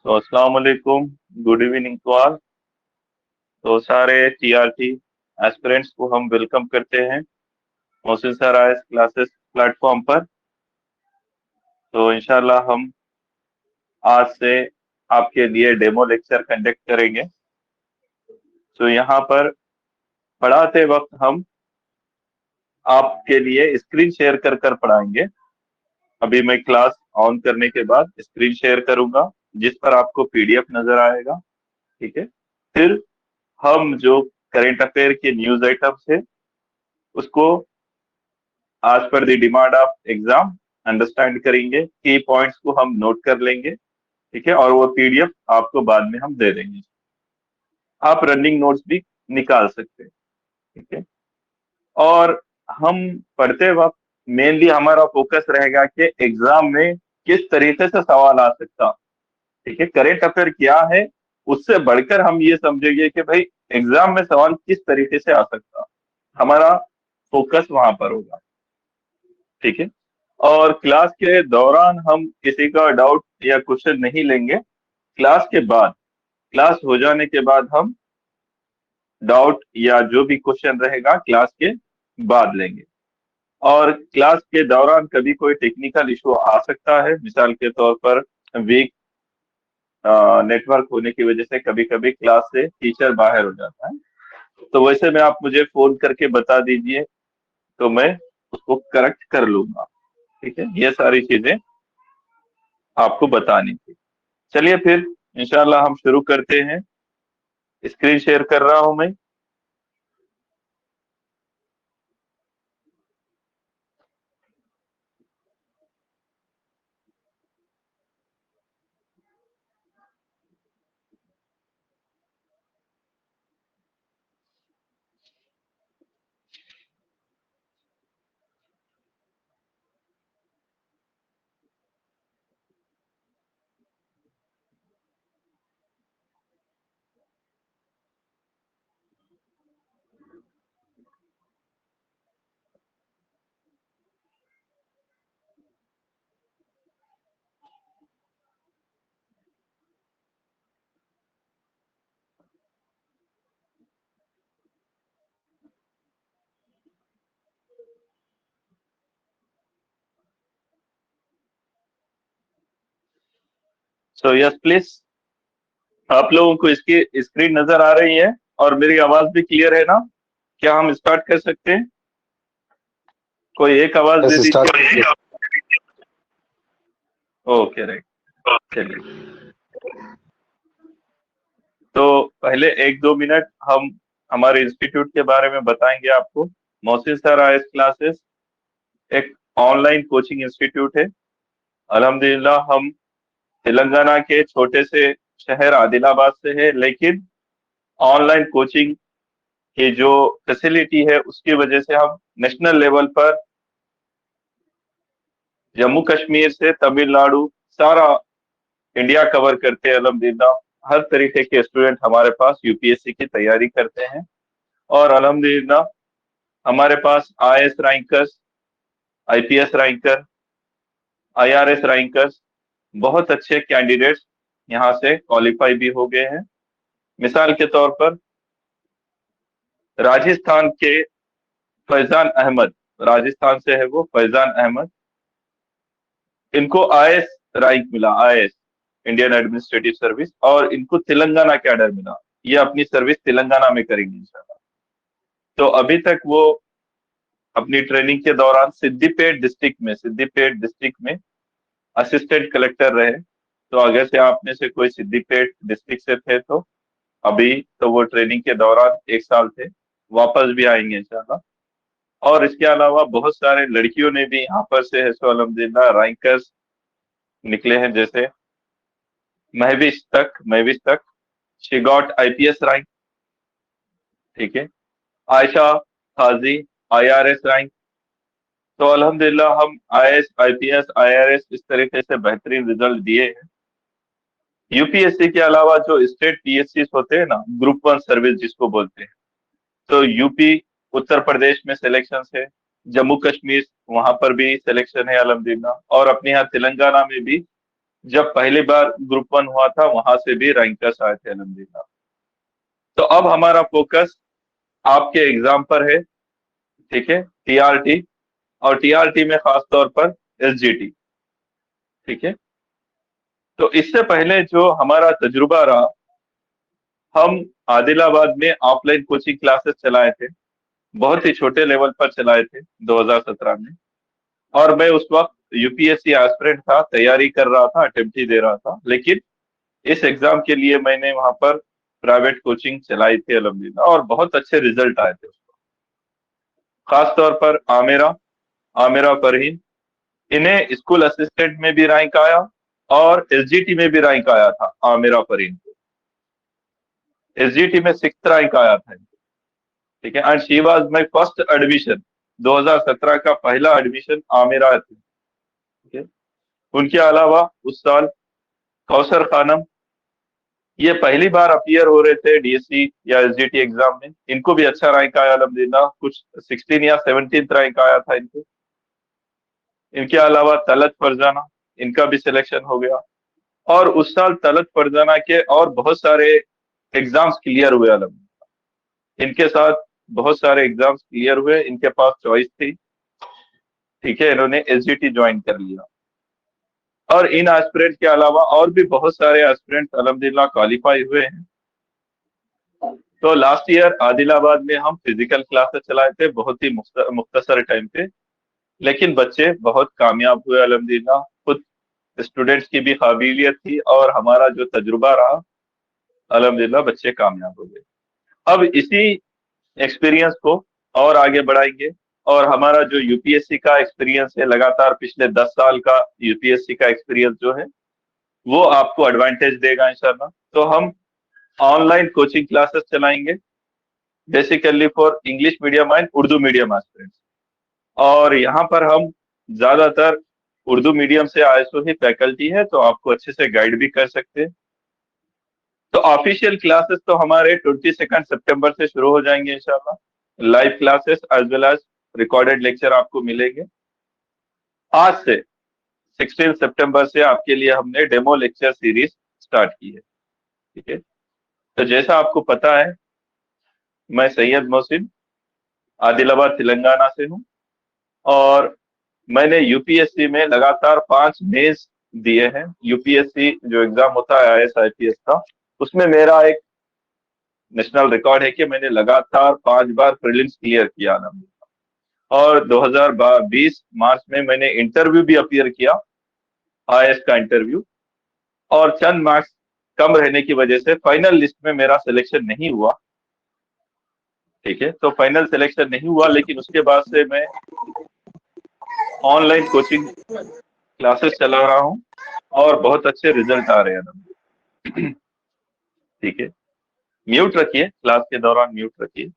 तो अस्सलाम वालेकुम। Good evening to all. तो सारे टीआरटी एस्पिरेंट्स को हम वेलकम करते हैं Mohsin sir IAS classes platform पर। तो इंशाल्लाह हम आज से आपके लिए डेमो लेक्चर कंडक्ट करेंगे। तो यहाँ पर पढ़ाते वक्त हम आपके लिए स्क्रीन शेयर कर कर पढ़ाएंगे। अभी मैं क्लास ऑन करने के बाद स्क्रीन शेयर करूंगा जिस पर आपको पीडीएफ नजर आएगा। ठीक है। फिर हम जो करेंट अफेयर के न्यूज आइटम्स है उसको आज पर the demand of exam understand करेंगे, की पॉइंट्स को हम नोट कर लेंगे। ठीक है। और वो पीडीएफ आपको बाद में हम दे देंगे। आप रनिंग नोट्स भी निकाल सकते हैं। ठीक है। और हम पढ़ते वक्त मेनली हमारा फोकस रहेगा कि एग्जाम में किस तरीके से सवाल आ सकता। ठीक है। करेंट अफेयर क्या है उससे बढ़कर हम ये समझेंगे कि भाई एग्जाम में सवाल किस तरीके से आ सकता। हमारा फोकस वहां पर होगा। ठीक है। और क्लास के दौरान हम किसी का डाउट या क्वेश्चन नहीं लेंगे। क्लास के बाद, क्लास हो जाने के बाद हम डाउट या जो भी क्वेश्चन रहेगा क्लास के बाद लेंगे। और क्लास के दौरान कभी कोई टेक्निकल इशू आ सकता है, मिसाल के तौर पर वीक नेटवर्क होने की वजह से कभी कभी क्लास से टीचर बाहर हो जाता है। तो वैसे में आप मुझे फोन करके बता दीजिए तो मैं उसको करेक्ट कर लूंगा। ठीक है। ये सारी चीजें आपको बतानी थी। चलिए फिर इंशाल्लाह हम शुरू करते हैं। स्क्रीन शेयर कर रहा हूं मैं। So yes please. आप लोगों को इसकी स्क्रीन नजर आ रही है और मेरी आवाज भी क्लियर है ना? क्या हम स्टार्ट कर सकते हैं? कोई एक आवाज दे यस, स्टार्ट दीजिए। कीजिए। Okay right. चलिए। तो पहले एक दो मिनट हम हमारे इंस्टीट्यूट के बारे में बताएंगे आपको। मोहसिन सर आईएएस क्लासेस एक ऑनलाइन कोचिंग इंस्टीट्यूट है। अल्हम्दुलिल्लाह हम तेलंगाना के छोटे से शहर आदिलाबाद से है, लेकिन ऑनलाइन कोचिंग की जो फैसिलिटी है उसकी वजह से हम नेशनल लेवल पर जम्मू कश्मीर से तमिलनाडु सारा इंडिया कवर करते हैं। अल्हम्दुलिल्लाह हर तरीके के स्टूडेंट हमारे पास यूपीएससी की तैयारी करते हैं। और अल्हम्दुलिल्लाह हमारे पास IAS rankers, IPS ranker, IRS rankers, बहुत अच्छे कैंडिडेट्स यहाँ से क्वालिफाई भी हो गए हैं। मिसाल के तौर पर राजस्थान के फैजान अहमद, राजस्थान से है वो फैजान अहमद, इनको आईएएस रैंक मिला, आईएएस इंडियन एडमिनिस्ट्रेटिव सर्विस, और इनको तेलंगाना कैडर मिला। ये अपनी सर्विस तेलंगाना में करेंगे इंशाल्लाह। तो अभी तक वो अपनी ट्रेनिंग के दौरान सिद्दीपेट डिस्ट्रिक्ट में असिस्टेंट कलेक्टर रहे। तो अगर से आप में से कोई सिद्दीपेट डिस्ट्रिक्ट से थे तो अभी तो वो ट्रेनिंग के दौरान एक साल थे, वापस भी आएंगे इंशाल्लाह। और इसके अलावा बहुत सारे लड़कियों ने भी यहाँ पर से है सो अल्हम्दुलिल्लाह रैंकर्स निकले हैं, जैसे महविश तक शी गॉट आईपीएस रैंक। ठीक है। आयशा काजी आईआरएस रैंक। तो अल्हम्दुलिल्लाह हम आईएएस आईपीएस आईआरएस इस तरीके से बेहतरीन रिजल्ट दिए हैं। यूपीएससी के अलावा जो स्टेट पीएससी होते हैं ना, ग्रुप वन सर्विस जिसको बोलते हैं, तो यूपी उत्तर प्रदेश में सिलेक्शन है, जम्मू कश्मीर वहां पर भी सिलेक्शन है अल्हम्दुलिल्लाह, और अपने यहाँ तेलंगाना में भी जब पहली बार ग्रुप 1 हुआ था वहां से भी रैंकर्स आए थे अल्हम्दुलिल्लाह। तो अब हमारा फोकस आपके एग्जाम पर है, ठीक है, टीआरटी, और टीआरटी में खास तौर पर एसजीटी, ठीक है। तो इससे पहले जो हमारा तजुर्बा रहा, हम आदिलाबाद में ऑफलाइन कोचिंग क्लासेस चलाए थे, बहुत ही छोटे लेवल पर चलाए थे 2017 में। और मैं उस वक्त यूपीएससी एस्पिरेंट था, तैयारी कर रहा था, अटेम्प्ट ही दे रहा था, लेकिन इस एग्जाम के लिए मैंने वहां पर प्राइवेट कोचिंग चलाई थी अल्हम्दुलिल्लाह, और बहुत अच्छे रिजल्ट आए थे उसको। खास तौर पर आमेरा, आमेरा परहीन, इन्हें स्कूल असिस्टेंट में भी रैंक आया, और एसजीटी में भी रैंक आया था आमेरा परहीन को। एसजीटी में 6th रैंक आया था इनको, ठीक है। And she was my first admission, 2017 का पहला एडमिशन आमेरा थी, ठीक है। उनके अलावा उस साल कौसर खानम, ये पहली बार अपीयर हो रहे थे डीएससी या एसजीटी एग्जाम में, इनको भी अच्छा रैंक आया अल्हम्दुलिल्लाह, कुछ 16 या 17th रैंक आया था इनको। इनके अलावा तलत फरजाना, इनका भी सिलेक्शन हो गया। और उस साल तलत फरजाना के और बहुत सारे एग्जाम्स क्लियर हुए अल्हम्दुलिल्लाह, इनके साथ बहुत सारे एग्जाम्स क्लियर हुए, इनके पास चॉइस थी, ठीक है, इन्होंने एसजीटी ज्वाइन कर लिया। और इन एस्पिरेंट के अलावा और भी बहुत सारे एस्पिरेंट अल्हम्दुलिल्लाह क्वालिफाई हुए हैं। तो लास्ट ईयर आदिलाबाद में हम फिजिकल क्लासेस चलाए थे, बहुत ही मुख्तसर टाइम पे, लेकिन बच्चे बहुत कामयाब हुए अल्हम्दुलिल्लाह। खुद स्टूडेंट्स की भी काबिलियत थी और हमारा जो तजुर्बा रहा, अल्हम्दुलिल्लाह बच्चे कामयाब हो गए। अब इसी एक्सपीरियंस को और आगे बढ़ाएंगे, और हमारा जो यूपीएससी का एक्सपीरियंस है, लगातार पिछले 10 साल का यूपीएससी का एक्सपीरियंस जो है, वो आपको एडवांटेज देगा इंशाल्लाह। तो हम ऑनलाइन कोचिंग क्लासेस चलाएंगे, basically for English medium and Urdu medium aspirants. और यहाँ पर हम ज्यादातर उर्दू मीडियम से आईएसओ ही फैकल्टी है, तो आपको अच्छे से गाइड भी कर सकते हैं। तो ऑफिशियल क्लासेस तो हमारे 22 सितंबर से शुरू हो जाएंगे इंशाल्लाह, live classes as well as recorded lecture आपको मिलेंगे। आज से 16 सितंबर से आपके लिए हमने डेमो लेक्चर सीरीज स्टार्ट की है, ठीक है। तो जैसा आपको पता है, मैं सैयद मोहसिन आदिलाबाद तेलंगाना से हूँ, और मैंने यूपीएससी में लगातार 5 मेंस दिए हैं। यूपीएससी जो एग्जाम होता है आईएएस आईपीएस का, उसमें मेरा एक नेशनल रिकॉर्ड है कि मैंने लगातार 5 बार प्रीलिम्स क्लियर किया ना। और 2020 मार्च में मैंने इंटरव्यू भी अपीयर किया, आईएएस का इंटरव्यू, और चंद मार्क्स कम रहने की वजह से फाइनल लिस्ट में मेरा सिलेक्शन नहीं हुआ, ठीक है। तो फाइनल सिलेक्शन नहीं हुआ, लेकिन उसके बाद से मैं ऑनलाइन कोचिंग क्लासेस चला रहा हूँ, और बहुत अच्छे रिजल्ट आ रहे हैं, ठीक है। म्यूट रखिए, क्लास के दौरान म्यूट रखिए।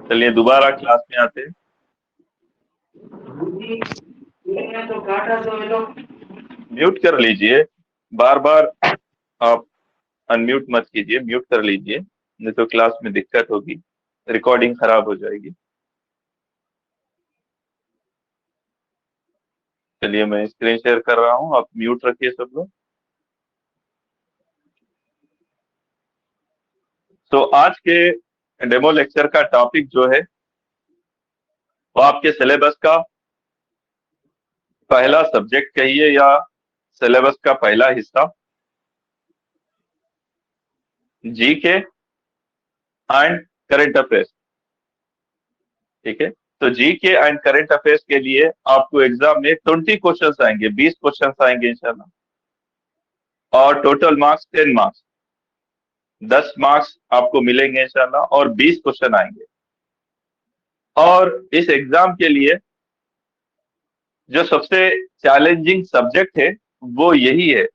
चलिए दोबारा क्लास में आते हैं। म्यूट कर लीजिए, बार बार आप अनम्यूट मत कीजिए, म्यूट कर लीजिए, नहीं तो क्लास में दिक्कत होगी, रिकॉर्डिंग खराब हो जाएगी। चलिए मैं स्क्रीन शेयर कर रहा हूँ, आप म्यूट रखिए सब लोग। तो आज के डेमो लेक्चर का टॉपिक जो है, वो आपके सिलेबस का पहला सब्जेक्ट कहिए, या सिलेबस का पहला हिस्सा, जीके एंड करंट अफेयर्स, ठीक है। तो जीके एंड करंट अफेयर्स के लिए आपको एग्जाम में 20 क्वेश्चंस आएंगे, 20 क्वेश्चंस आएंगे इंशाल्लाह, और टोटल मार्क्स 10 मार्क्स, 10 मार्क्स आपको मिलेंगे इंशाल्लाह, और 20 क्वेश्चन आएंगे। और इस एग्जाम के लिए जो सबसे चैलेंजिंग सब्जेक्ट है, वो यही है,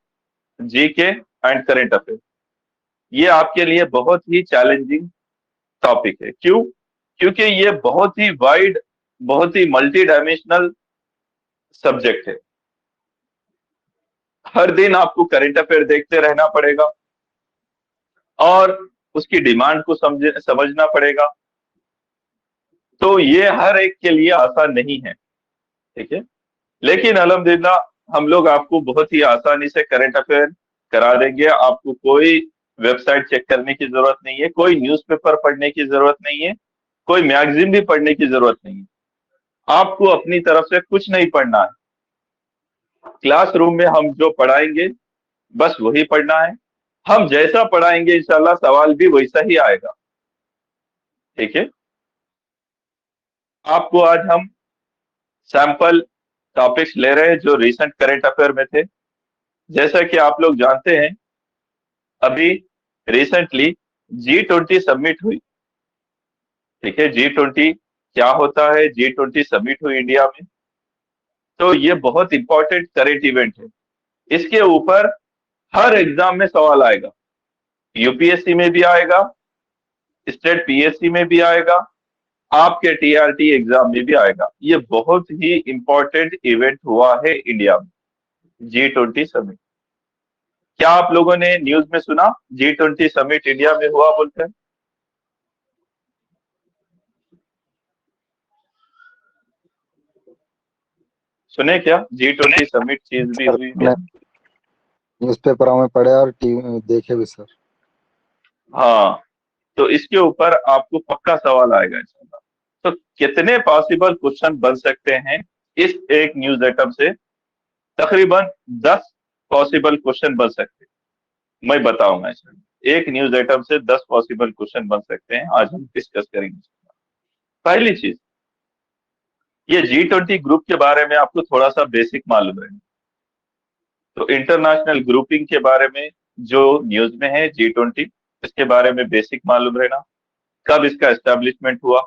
जीके एंड करंट अफेयर्स। ये आपके लिए बहुत ही चैलेंजिंग टॉपिक है। क्यों? क्योंकि ये बहुत ही वाइड, बहुत ही मल्टी डायमेंशनल सब्जेक्ट है। हर दिन आपको करंट अफेयर देखते रहना पड़ेगा, और उसकी डिमांड को समझना पड़ेगा, तो ये हर एक के लिए आसान नहीं है, ठीक है। लेकिन अल्हम्दुलिल्लाह हम लोग आपको बहुत ही आसानी से करंट अफेयर करा देंगे। आपको कोई वेबसाइट चेक करने की जरूरत नहीं है, कोई न्यूज़पेपर पढ़ने की जरूरत नहीं है, कोई मैगजीन भी पढ़ने की जरूरत नहीं है। आपको अपनी तरफ से कुछ नहीं पढ़ना है। क्लासरूम में हम जो पढ़ाएंगे बस वही पढ़ना है। हम जैसा पढ़ाएंगे इंशाल्लाह सवाल भी वैसा ही आएगा, ठीक है। आपको आज हम सैंपल टॉपिक्स ले रहे हैं जो रिसेंट करंट अफेयर में थे। जैसा कि आप लोग जानते हैं, अभी रिसेंटली G20 समिट हुई, ठीक है। G20 क्या होता है? G20 समिट हुई इंडिया में। तो ये बहुत इंपॉर्टेंट करंट इवेंट है। इसके ऊपर हर एग्जाम में सवाल आएगा। यूपीएससी में भी आएगा, स्टेट पीएससी में भी आएगा, आपके टीआरटी एग्जाम में भी आएगा। ये बहुत ही इंपॉर्टेंट इवेंट हुआ है इंडिया में, G20 समिट। क्या आप लोगों ने न्यूज में सुना G20 समिट इंडिया में हुआ बोलते हैं? सुने क्या G20 समिट चीज भी सर हुई इंडिया में? न्यूज़पेपरों में पढ़े और टीवी में देखे भी सर। हाँ, तो इसके ऊपर आपको पक्का सवाल आएगा इंशाल्लाह। तो कितने पॉसिबल क्वेश्चन बन सकते हैं इस एक न्यूज आइटम से? तकरीबन 10 पॉसिबल क्वेश्चन बन सकते हैं। मैं बताऊंगा इंशाल्लाह, एक न्यूज आइटम से 10 पॉसिबल क्वेश्चन बन सकते हैं। आज हम डिस्कस करेंगे। पहली चीज, ये G20 ग्रुप के बारे में आपको थोड़ा सा बेसिक मालूम है। तो इंटरनेशनल ग्रुपिंग के बारे में जो न्यूज में है G20, इसके बारे में बेसिक मालूम रहना। कब इसका एस्टेब्लिशमेंट हुआ?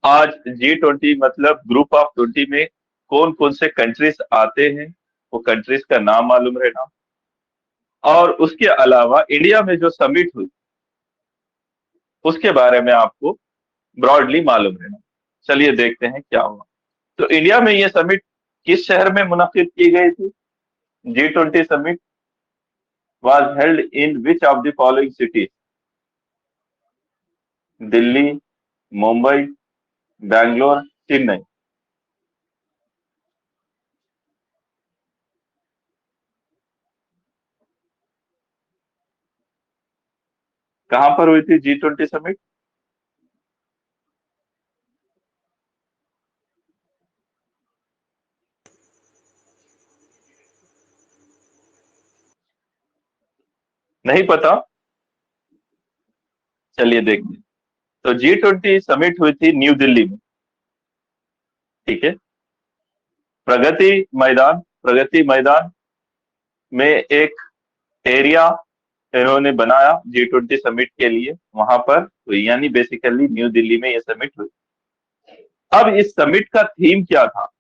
आज G20 मतलब ग्रुप ऑफ 20 में कौन कौन से कंट्रीज आते हैं, वो कंट्रीज का नाम मालूम रहना। और उसके अलावा इंडिया में जो समिट हुई उसके बारे में आपको ब्रॉडली मालूम रहना। चलिए देखते हैं क्या हुआ। तो इंडिया में ये समिट किस शहर में मुनक्किद की गई थी? G20 summit was held in which of the following cities? Delhi, Mumbai, Bangalore, Chennai. कहां पर हुई थी G20 समिट? नहीं पता? चलिए देखते हैं। तो G20 समिट हुई थी न्यू दिल्ली में, ठीक है। प्रगति मैदान में एक एरिया इन्होंने बनाया G20 समिट के लिए, वहां पर हुई, यानी बेसिकली न्यू दिल्ली में ये समिट हुई। अब इस समिट का थीम क्या था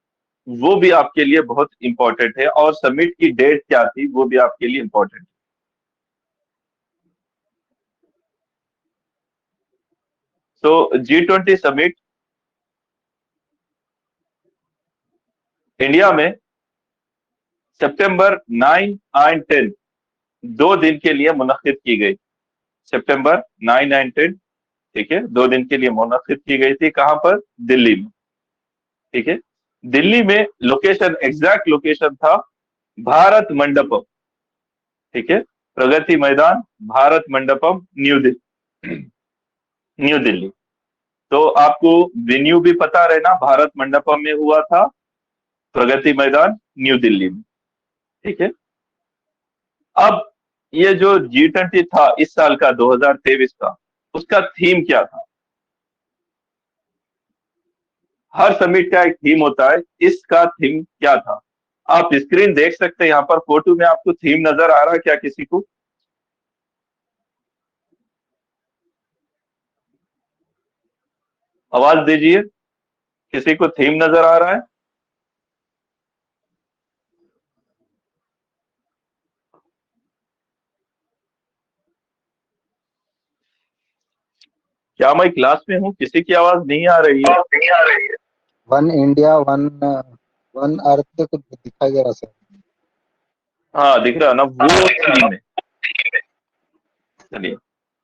वो भी आपके लिए बहुत इंपॉर्टेंट है, और समिट की डेट क्या थी वो भी आपके लिए इंपॉर्टेंट है। तो G20 समिट इंडिया में सितंबर 9 एंड 10, 2 दिन के लिए मुनक्किद की गई। सितंबर 9 एंड 10, ठीक है, 2 दिन के लिए मुनक्किद की गई थी। कहां पर? दिल्ली में, ठीक है। दिल्ली में लोकेशन, एग्जैक्ट लोकेशन था भारत मंडपम, ठीक है। प्रगति मैदान, भारत मंडपम, न्यू दिल्ली। तो आपको वेन्यू भी पता रहना, भारत मंडपम में हुआ था, प्रगति मैदान न्यू दिल्ली में, ठीक है। अब ये जो G20 था इस साल का 2023 का, उसका थीम क्या था? हर समिट का एक थीम होता है, इसका थीम क्या था? आप स्क्रीन देख सकते हैं, यहाँ पर फोटो में आपको थीम नजर आ रहा है क्या किसी को? आवाज दीजिए, किसी को थीम नजर आ रहा है? क्या मैं क्लास में हूँ? किसी की आवाज नहीं आ रही है? One India one one earth कुछ दिखाई दे रहा सर। हाँ दिख रहा ना, वो थीम है। चलिए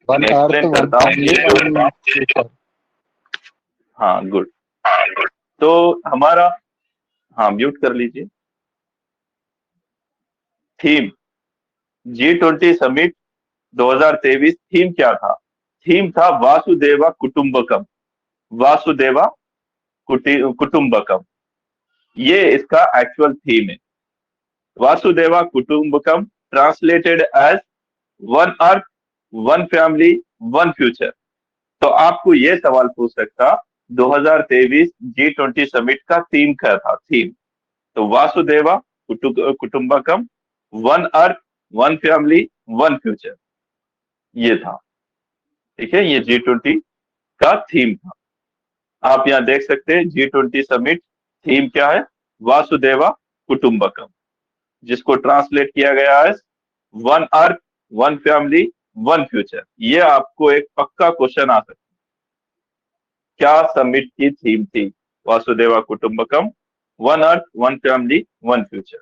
वन मैं अर्थ एक्सप्लेन वन करता हूँ। Family one future. हाँ, गुड। तो हमारा, हाँ, म्यूट कर लीजिए। थीम G20 समिट 2023, थीम क्या था? थीम था वासुदेवा कुटुंबकम। वासुदेवा कुटुंबकम, ये इसका एक्चुअल थीम है। वासुदेवा कुटुंबकम translated as one earth, one family, one future. तो आपको ये सवाल पूछ सकता, 2023 G20 समिट का थीम क्या था? थीम तो वासुदेवा कुटुंबकम, one earth, one family, one future, ये था। ठीक है, ये G20 का थीम था। आप यहाँ देख सकते हैं G20 समिट थीम क्या है? वासुदेवा कुटुंबकम, जिसको ट्रांसलेट किया गया है one earth, one family, one future. ये आपको एक पक्का क्वेश्चन आ सकता है, क्या समिट की थीम थी? वासुदेवा कुटुंबकम, one earth, one family, one future.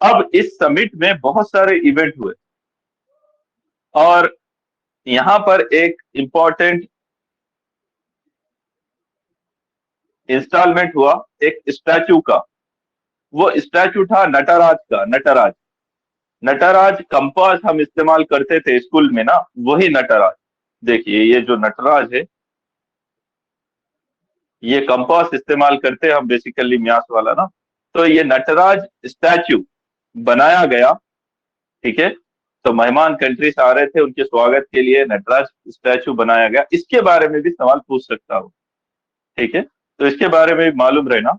अब इस समिट में बहुत सारे इवेंट हुए, और यहां पर एक इंपॉर्टेंट इंस्टॉलमेंट हुआ एक स्टैचू का। वो स्टैचू था नटराज का। नटराज, नटराज कंपास हम इस्तेमाल करते थे स्कूल में ना, वही नटराज। देखिए, ये जो नटराज है, ये कंपास इस्तेमाल करते हैं हम बेसिकली, म्यास वाला ना। तो ये नटराज स्टैचू बनाया गया। ठीक है, तो मेहमान कंट्री से आ रहे थे, उनके स्वागत के लिए नटराज स्टैचू बनाया गया। इसके बारे में भी सवाल पूछ सकता हूँ। ठीक है, तो इसके बारे में भी मालूम रहना।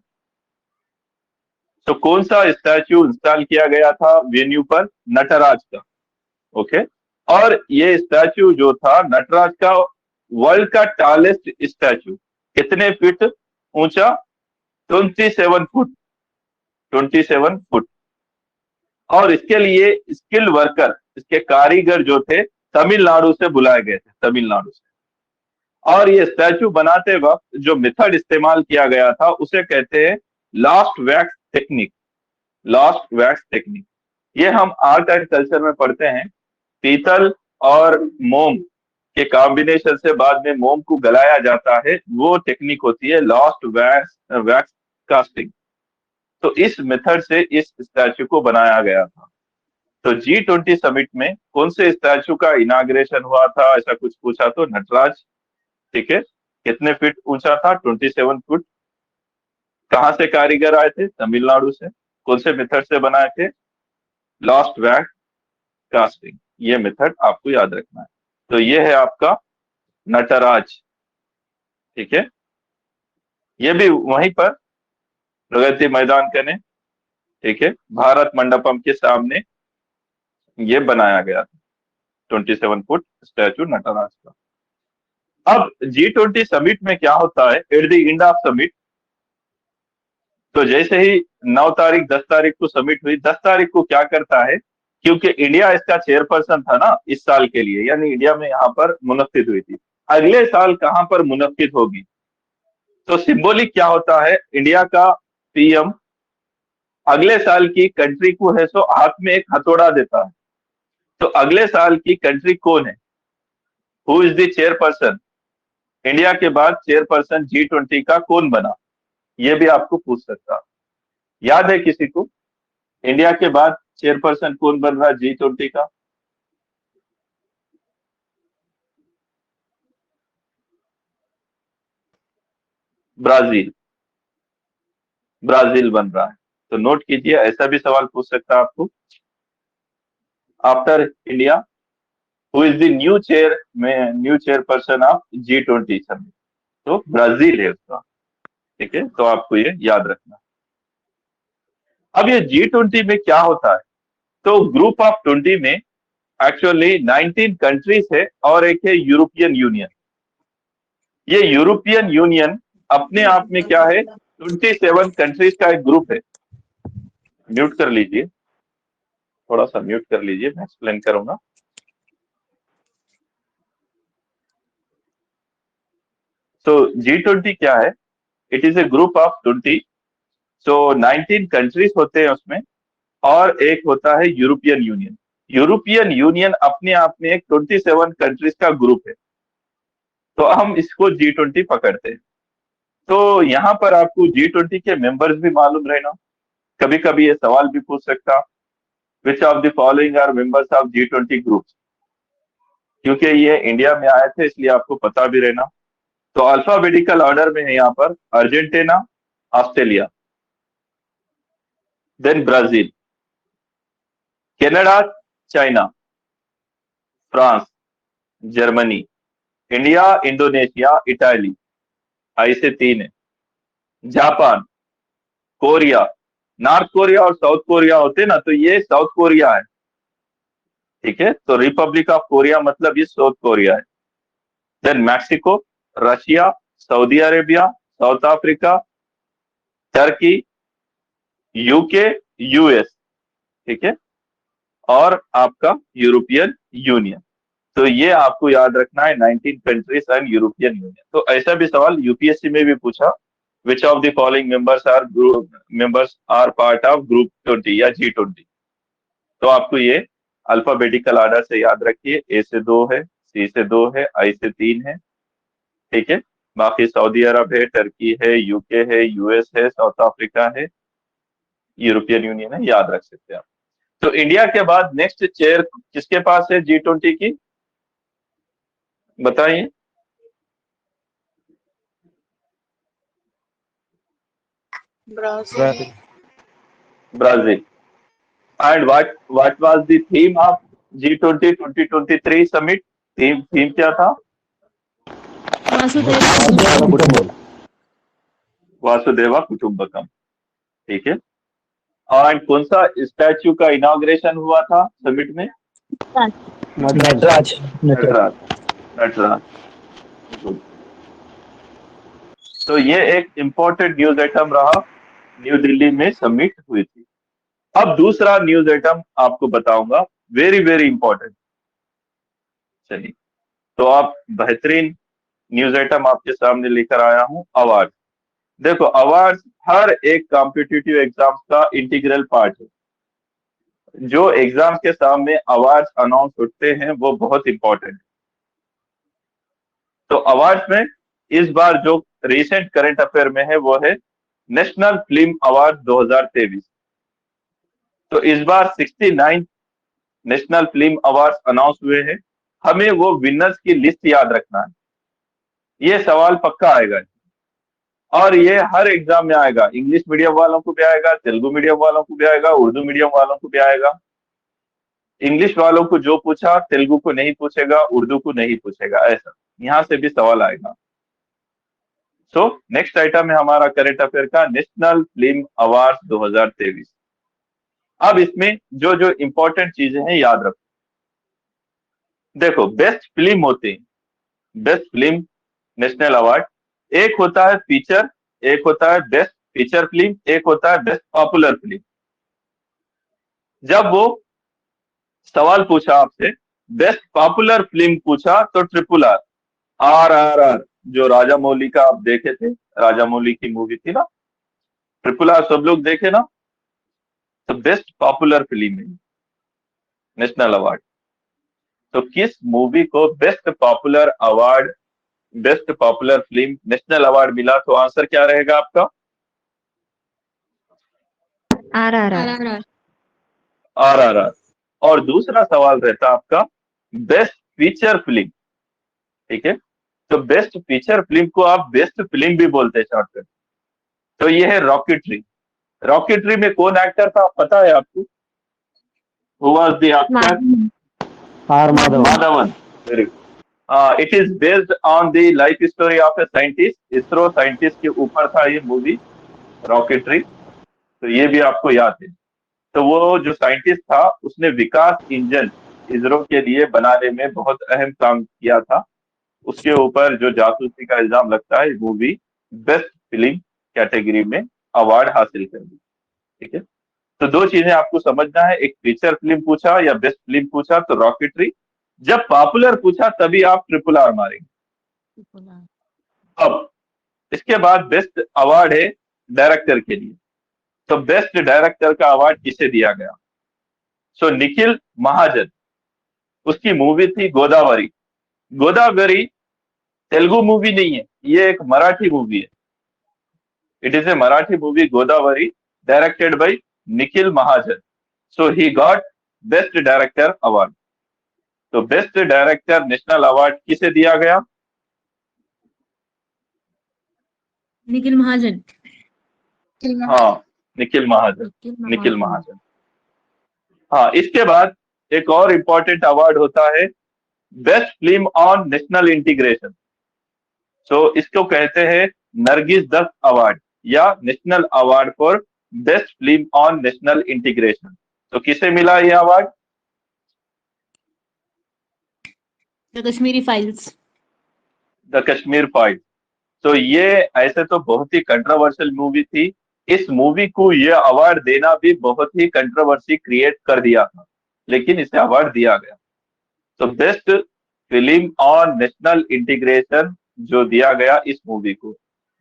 तो कौन सा स्टैचू इंस्टॉल किया गया था वेन्यू पर? नटराज का। ओके, और ये स्टैचू जो था नटराज का, वर्ल्ड का टॉलेस्ट स्टैचू, कितने फीट ऊंचा? 27 फुट। 27 फुट। और इसके लिए स्किल वर्कर, इसके कारीगर जो थे, तमिलनाडु से बुलाए गए थे, तमिलनाडु से। और ये स्टैचू बनाते वक्त जो मेथड इस्तेमाल किया गया था, उसे कहते हैं last wax technique. Last wax technique, ये हम आर्ट एंड कल्चर में पढ़ते हैं। पीतल और मोम के कॉम्बिनेशन से बाद में मोम को गलाया जाता है, वो टेक्निक होती है लास्ट वैक्स वैक्स कास्टिंग। तो इस मेथड से इस स्टैचू को बनाया गया था। तो G20 समिट में कौन से स्टैचू का इनाग्रेशन हुआ था, ऐसा कुछ पूछा तो नटराज। ठीक है, कितने फीट ऊंचा था? 27 फुट। कहाँ से कारीगर आए थे? तमिलनाडु से। कौन से मेथड से बनाए थे? Last wax casting. ये मेथड आपको याद रखना है। तो ये है आपका नटराज। ठीक है, ये भी वहीं पर प्रगति मैदान कने, ठीक है, भारत मंडपम के सामने ये बनाया गया था, 27 फुट स्टैचू नटराज का। अब G20 समिट में क्या होता है at the end of summit? तो जैसे ही 9 तारीख 10 तारीख को समिट हुई, 10 तारीख को क्या करता है, क्योंकि इंडिया इसका चेयरपर्सन था ना इस साल के लिए, यानी इंडिया में यहाँ पर मुनक्किद हुई थी। अगले साल कहाँ पर मुनक्किद होगी? तो सिंबॉलिक क्या होता है, इंडिया का पीएम अगले साल की कंट्री को है सो हाथ में एक हथौड़ा देता है। तो अगले साल की कंट्री कौन है? Who is the chairperson? India के बाद चेयरपर्सन G20 का कौन बना? ये भी आपको पूछ सकता है। याद है किसी को? इंडिया के बाद चेयरपर्सन कौन बन रहा G20 का? ब्राजील। ब्राजील बन रहा है। तो नोट कीजिए, ऐसा भी सवाल पूछ सकता है आपको। After India, who is the new chairperson of G20 summit? तो ब्राजील है उसका। ठीक है, तो आपको ये याद रखना। अब ये G20 में क्या होता है? तो ग्रुप ऑफ 20 में एक्चुअली 19 कंट्रीज है, और एक है यूरोपियन यूनियन। ये यूरोपियन यूनियन अपने आप में क्या है? 27 कंट्रीज का एक ग्रुप है। म्यूट कर लीजिए, थोड़ा सा म्यूट कर लीजिए, मैं एक्सप्लेन करूंगा। तो G20 क्या है? It is a group of 20। So 19 countries होते हैं उसमें, और एक होता है यूरोपियन यूनियन। यूरोपियन यूनियन अपने आप में एक 27 कंट्रीज का ग्रुप है। तो हम इसको G20 पकड़ते हैं। तो यहाँ पर आपको G20 के मेंबर्स भी मालूम रहना, कभी कभी ये सवाल भी पूछ सकता, which of the following are members of G20 group. क्योंकि ये इंडिया में आए थे इसलिए आपको पता भी रहना। तो अल्फाबेटिकल ऑर्डर में है यहाँ पर Argentina, Australia, then Brazil, Canada, China, France, Germany, India, Indonesia, Italy, ऐसे 3 है। जापान, कोरिया, नॉर्थ कोरिया और साउथ कोरिया होते ना, तो ये साउथ कोरिया है, ठीक है। तो रिपब्लिक ऑफ कोरिया मतलब ये साउथ कोरिया है। Then Mexico, Russia, Saudi Arabia, south Africa, Turkey, UK, US, ठीक है, और आपका यूरोपियन यूनियन। तो ये आपको याद रखना है, 19 कंट्रीज एंड यूरोपियन यूनियन। तो ऐसा भी सवाल यूपीएससी में भी पूछा, which of the following members are part of group 20 या G20। तो आपको ये अल्फाबेटिकल ऑर्डर से याद रखिए, ए से 2 है, सी से 2 है, आई से 3 है, ठीक है। बाकी सऊदी अरब है, टर्की है, यूके है, यूएस है, साउथ अफ्रीका है, यूरोपियन यूनियन है, याद रख सकते हैं आप। तो इंडिया के बाद नेक्स्ट चेयर किसके पास है G20 की, बताइए। Brazil. Brazil. And what was the theme of G20 2023 summit? Theme क्या था? वासुदेवा कुटुंबकम, ठीक है। और कौन सा स्टैच्यू का इनॉग्रेशन हुआ था समिट में? नटराज। नटराज। नटराज। तो ये एक इंपॉर्टेंट न्यूज आइटम रहा, न्यू दिल्ली में समिट हुई थी। अब दूसरा न्यूज आइटम आपको बताऊंगा, वेरी वेरी इंपॉर्टेंट। चलिए, तो आप बेहतरीन न्यूज आइटम आपके सामने लेकर आया हूं, अवार्ड। देखो, अवार्ड हर एक कॉम्पिटिटिव एग्जाम का इंटीग्रल पार्ट है। जो एग्जाम के सामने अवार्ड अनाउंस होते हैं वो बहुत इंपॉर्टेंट है। तो अवार्ड में इस बार जो रिसेंट करंट अफेयर में है वो है नेशनल फिल्म अवार्ड 2023। तो इस बार 69 नेशनल फिल्म अवार्ड अनाउंस हुए हैं। हमें वो विनर्स की लिस्ट याद रखना है, ये सवाल पक्का आएगा और ये हर एग्जाम में आएगा। इंग्लिश मीडियम वालों को भी आएगा, तेलुगु मीडियम वालों को भी आएगा, उर्दू मीडियम वालों को भी आएगा। इंग्लिश वालों को जो पूछा तेलुगु को नहीं पूछेगा, उर्दू को नहीं पूछेगा, ऐसा यहां से भी सवाल आएगा। सो नेक्स्ट आइटम है हमारा करंट अफेयर का नेशनल फिल्म अवार्ड 2023। अब इसमें जो जो इंपॉर्टेंट चीजें हैं याद रखो। देखो, बेस्ट फिल्म होते हैं, बेस्ट फिल्म नेशनल अवार्ड। एक होता है फीचर, एक होता है बेस्ट फीचर फिल्म, एक होता है बेस्ट पॉपुलर फिल्म। जब वो सवाल पूछा आपसे बेस्ट पॉपुलर फिल्म पूछा तो RRR, जो राजा मौली का आप देखे थे, राजा मौली की मूवी थी ना, RRR सब लोग देखे ना, तो बेस्ट पॉपुलर फिल्म है नेशनल अवार्ड। तो किस मूवी को best popular award, best popular film national award मिला? तो आंसर क्या रहेगा आपका? RRR। RRR। और दूसरा सवाल रहता आपका बेस्ट फीचर फिल्म, ठीक है। तो बेस्ट फीचर फिल्म को आप बेस्ट फिल्म भी बोलते हैं शॉर्टकट। तो ये है रॉकेटरी। रॉकेटरी में कौन एक्टर था पता है आपको? Who was the actor? R Madhavan. Madhavan, very good. It is based on the life story of a scientist, ISRO scientist के ऊपर था ये मूवी रॉकेटरी। तो ये भी आपको याद है। तो वो जो साइंटिस्ट था उसने विकास इंजन इसरो के लिए बनाने में बहुत अहम काम किया था। उसके ऊपर जो जासूसी का इल्जाम लगता है, मूवी बेस्ट फिल्म कैटेगरी में अवार्ड हासिल कर ली, ठीक है। तो दो चीजें आपको समझना है, एक फीचर फिल्म पूछा या बेस्ट फिल्म पूछा तो रॉकेटरी, जब पॉपुलर पूछा तभी आप RRR मारेंगे। अब इसके बाद बेस्ट अवार्ड है डायरेक्टर के लिए। तो बेस्ट डायरेक्टर का अवार्ड किसे दिया गया? सो निखिल महाजन, उसकी मूवी थी गोदावरी। गोदावरी तेलुगु मूवी नहीं है, ये एक मराठी मूवी है। It is a Marathi movie, Godavari, directed by Nikhil Mahajan. So he got best director award. तो बेस्ट डायरेक्टर नेशनल अवार्ड किसे दिया गया? निखिल महाजन। हाँ, निखिल महाजन। निखिल महाजन। हाँ, इसके बाद एक और इम्पोर्टेंट अवार्ड होता है, best film on national integration. So इसको कहते हैं नरगिस दत्त अवार्ड या national award for best film on national integration. तो किसे मिला ये अवार्ड? The Kashmiri files. The Kashmir file. तो ये ऐसे तो बहुत ही कंट्रोवर्शियल मूवी थी। इस मूवी को ये अवार्ड देना भी बहुत ही कंट्रोवर्सी क्रिएट कर दिया था, लेकिन इसे अवार्ड दिया गया। तो best film on national integration जो दिया गया इस मूवी को,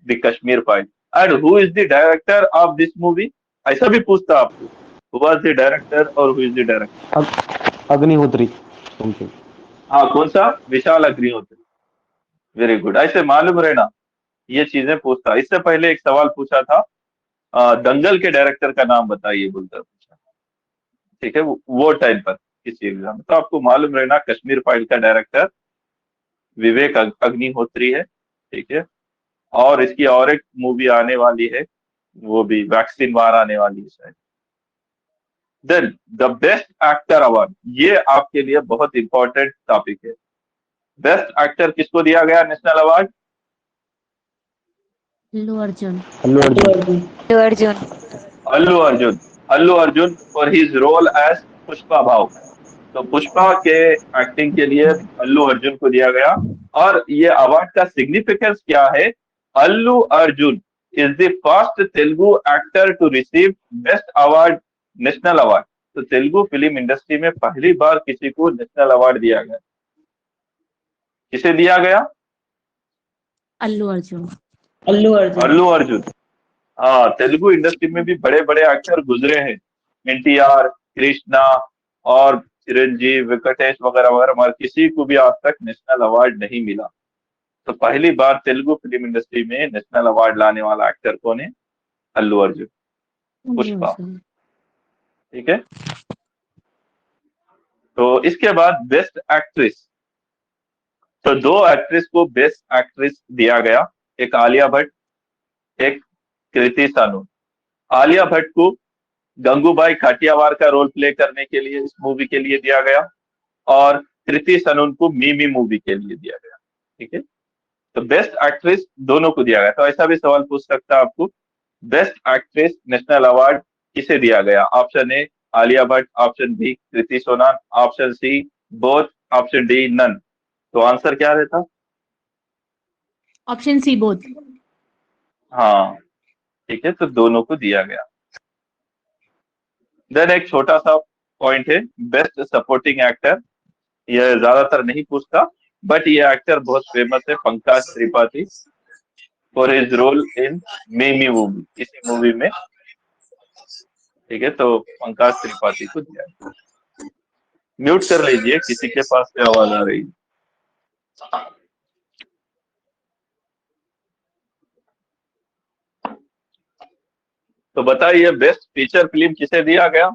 the Kashmir file. And who is the director of this movie? ऐसा भी पूछता आपको, हु वाज द डायरेक्टर और who is the director? Agnihotri. हाँ, कौन सा? विशाल अग्निहोत्री। वेरी गुड, ऐसे मालूम रहना ये चीजें पूछता। इससे पहले एक सवाल पूछा था, दंगल के डायरेक्टर का नाम बताइए बोलकर पूछा था। ठीक है, वो टाइम पर किसी एग्जाम में। तो आपको मालूम रहना कश्मीर फाइल का डायरेक्टर विवेक अग्निहोत्री है। ठीक है, और इसकी और एक मूवी आने वाली है, वो भी वैक्सीन वार आने वाली है शायद। Then the best actor award, ये आपके लिए बहुत इंपॉर्टेंट टॉपिक है। बेस्ट एक्टर किसको दिया गया national award? Allu Arjun. Allu Arjun. Allu Arjun. Allu Arjun. Allu Arjun for his role as Pushpa भाव। तो पुष्पा के एक्टिंग के लिए अल्लू अर्जुन को दिया गया। और ये अवार्ड का सिग्निफिकेंस क्या है? Allu Arjun is the first Telugu actor to receive best award, national award. तो तेलुगु फिल्म इंडस्ट्री में पहली बार किसी को नेशनल अवार्ड दिया गया। किसे दिया गया? अल्लू अर्जुन। अल्लू अर्जुन। हाँ, तेलुगु इंडस्ट्री में भी बड़े बड़े एक्टर गुजरे हैं, एनटीआर, कृष्णा और चिरंजीव, वेंकटेश वगैरह वगैरह, मगर किसी को भी आज तक नेशनल अवार्ड नहीं मिला। तो पहली बार तेलुगु फिल्म इंडस्ट्री में नेशनल अवार्ड लाने वाला एक्टर कौन है? अल्लू अर्जुन, पुष्पा। ठीक है, तो इसके बाद बेस्ट एक्ट्रेस। तो दो एक्ट्रेस को बेस्ट एक्ट्रेस दिया गया, एक आलिया भट्ट, एक कृति सनोन। आलिया भट्ट को गंगूबाई काठियावाड़ का रोल प्ले करने के लिए इस मूवी के लिए दिया गया, और कृति सनोन को मिमी मूवी के लिए दिया गया। ठीक है, तो बेस्ट एक्ट्रेस दोनों को दिया गया। तो ऐसा भी सवाल पूछ सकता है आपको, बेस्ट एक्ट्रेस नेशनल अवार्ड किसे दिया गया? Option A Alia Bhatt, option B Kriti Sanon, option C both, option D none. तो आंसर क्या रहता? Option C both. हाँ, ठीक है, तो दोनों को दिया गया। देन एक छोटा सा पॉइंट है, बेस्ट सपोर्टिंग एक्टर। ये ज्यादातर नहीं पूछता, बट ये एक्टर बहुत फेमस है, Pankaj Tripathi, for his role in Mimi movie, इसी मूवी में। ठीक है, तो पंकज त्रिपाठी को दिया गया। म्यूट कर लीजिए, किसी के पास से आवाज आ रही है। तो बताइए बेस्ट फीचर फिल्म किसे दिया गया?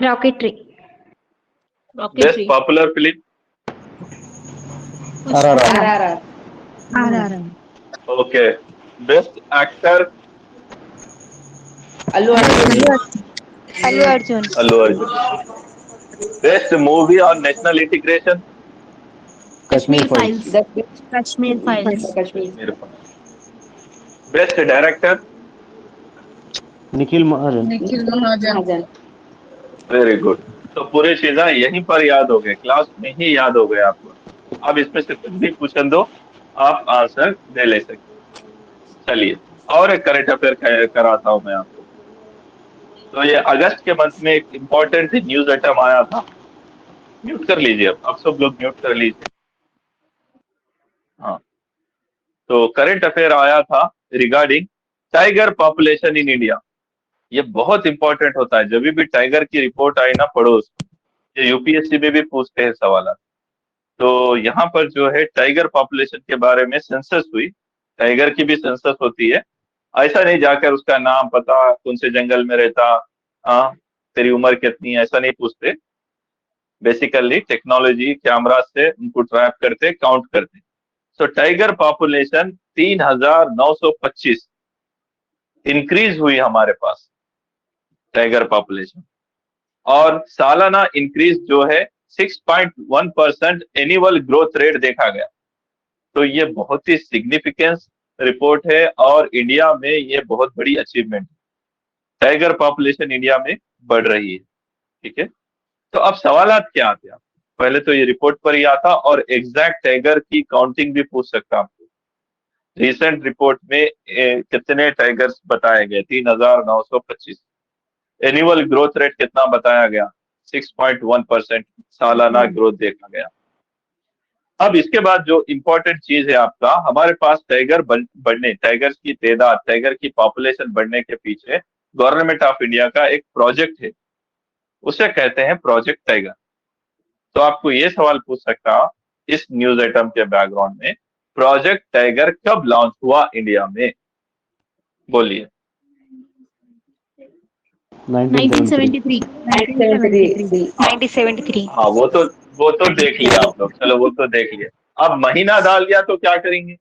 Rocketry. Best popular film? RRR. Okay. Best actor? Allu Arjun. Allu Arjun. Best movie on national integration? Kashmir files. Kashmir files. Best director? Nikhil Mahajan. Very good. तो पूरी चीजें यहीं पर याद हो गए, क्लास में ही याद हो गए आपको। अब इसमें से कुछ भी क्वेश्चन दो, आप आंसर दे ले सकते। चलिए, और एक करंट अफेयर कराता हूं मैं आपको। तो ये अगस्त के मंथ में एक इम्पोर्टेंट न्यूज आइटम आया था। म्यूट कर लीजिए, अब सब लोग म्यूट कर लीजिए। हाँ, तो करंट अफेयर आया था regarding tiger population in India. ये बहुत इंपॉर्टेंट होता है, जब भी टाइगर की रिपोर्ट आई ना, पढ़ो उसको। ये यूपीएससी में भी पूछते हैं सवाल। तो यहाँ पर जो है टाइगर पॉपुलेशन के बारे में सेंसस हुई। टाइगर की भी सेंसस होती है, ऐसा नहीं जाकर उसका नाम पता, कौन से जंगल में रहता, तेरी उम्र कितनी, ऐसा नहीं पूछते। बेसिकली टेक्नोलॉजी कैमरा से उनको ट्रैप करते, काउंट करते। सो टाइगर पॉपुलेशन 3,925 इंक्रीज हुई हमारे पास टाइगर पॉपुलेशन, और सालाना इंक्रीज जो है 6.1% एनुअल ग्रोथ रेट देखा गया। तो ये बहुत ही सिग्निफिकेंस रिपोर्ट है, और इंडिया में ये बहुत बड़ी अचीवमेंट है। टाइगर पॉपुलेशन इंडिया में बढ़ रही है। ठीक है, तो अब सवालात क्या आते हैं? पहले तो ये रिपोर्ट पर ही आता, और एग्जैक्ट टाइगर की काउंटिंग भी पूछ सकता आपको। रिसेंट रिपोर्ट में कितने टाइगर्स बताए गए? 3,925। एनुअल ग्रोथ रेट कितना बताया गया? 6.1% सालाना ग्रोथ देखा गया। अब इसके बाद जो इंपॉर्टेंट चीज है आपका, हमारे पास टाइगर बढ़ने, टाइगर की तादाद, टाइगर की पॉपुलेशन बढ़ने के पीछे गवर्नमेंट ऑफ इंडिया का एक प्रोजेक्ट है, उसे कहते हैं प्रोजेक्ट टाइगर। तो आपको ये सवाल पूछ सकता इस न्यूज आइटम के बैकग्राउंड में, प्रोजेक्ट टाइगर कब लॉन्च हुआ इंडिया में? बोलिए। 1973 1973 हाँ, वो तो देख लिया आप लोग, चलो वो तो देख लिया। अब महीना डाल दिया तो क्या करेंगे?